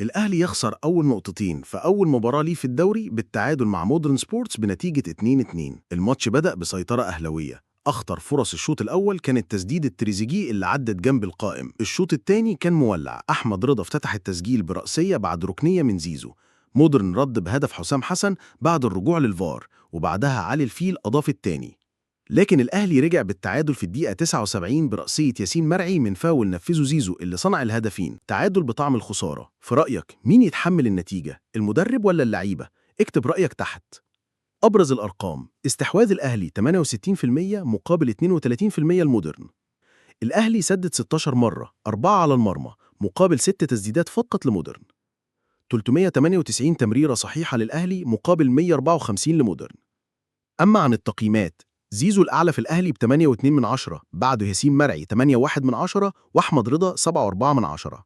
الأهلي يخسر أول نقطتين في أول مباراة ليه في الدوري بالتعادل مع مودرن سبورتس بنتيجة 2-2. الماتش بدأ بسيطرة أهلوية. أخطر فرص الشوط الأول كانت تسديدة تريزيجيه اللي عدت جنب القائم. الشوط الثاني كان مولع. أحمد رضا افتتح التسجيل برأسية بعد ركنية من زيزو. مودرن رد بهدف حسام حسن بعد الرجوع للفار، وبعدها علي الفيل أضاف الثاني. لكن الأهلي رجع بالتعادل في الدقيقة 79 برأسية ياسين مرعي من فاول نفذه زيزو اللي صنع الهدفين. تعادل بطعم الخسارة. في رأيك مين يتحمل النتيجة، المدرب ولا اللعيبة؟ اكتب رأيك تحت. أبرز الأرقام: استحواذ الأهلي 68% مقابل 32% المودرن. الأهلي سدد 16 مرة، 4 على المرمى مقابل 6 تسديدات فقط لمودرن. 398 تمريرة صحيحة للأهلي مقابل 154 لمودرن. أما عن التقييمات، زيزو الأعلى في الأهلي ب8.2 بعده ياسين مرعي 8.1 وأحمد رضا 7.4.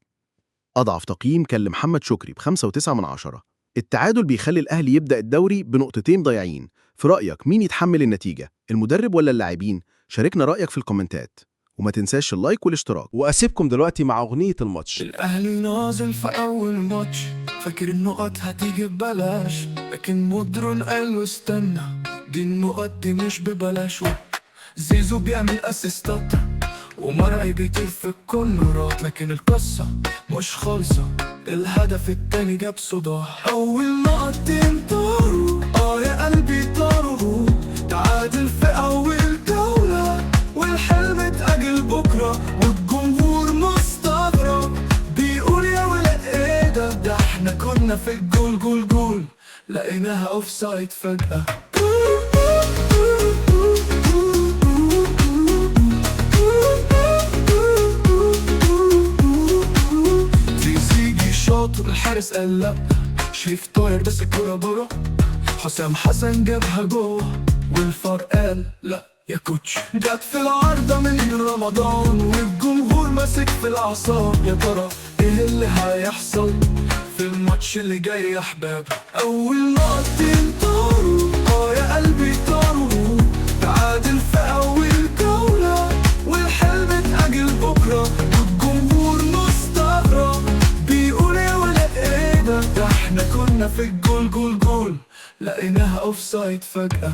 أضعف تقييم كان لمحمد شكري ب5.9. التعادل بيخلي الأهلي يبدأ الدوري بنقطتين ضايعين. في رأيك مين يتحمل النتيجة، المدرب ولا اللاعبين؟ شاركنا رأيك في الكومنتات، وما تنساش اللايك والاشتراك. وأسيبكم دلوقتي مع أغنية الماتش. الأهلي نازل في أول ماتش، فاكر النقط هتيجي ببلاش، لكن مودرن قال له استنى، دي النقط دي مش ببلاش. زيزو بيعمل اسيستات ومرعي بيطير في الكورنرات، لكن القصة مش خالصة، الهدف التاني جاب صداع. أول نقطتين طاروا يا قلبي طاروا، تعادل في أول جولة والحلم اتأجل بكرة، والجمهور مستغرب بيقول يا ولد ايه ده احنا كنا في الجول جول جول، لقيناها اوف سايد فجأة. تريزيجيه شاط الحارس قال لا، شريف طاير بس الكرة برا، حسام حسن جابها جوه والفار قال لا يا كوتش. جت في العارضة من رمضان والجمهور ماسك في الأعصاب، يا ترى ايه اللي هيحصل في الماتش اللي جاي يا احباب؟ أول نقطتين طاروا يا قلبي طاروا، تعادل في أول جولة والحلم اتأجل بكرة، والجمهور مستغرب بيقول يا ولد ايه ده احنا كنا في الجول جول جول، لقيناها اوف سايد فجأة.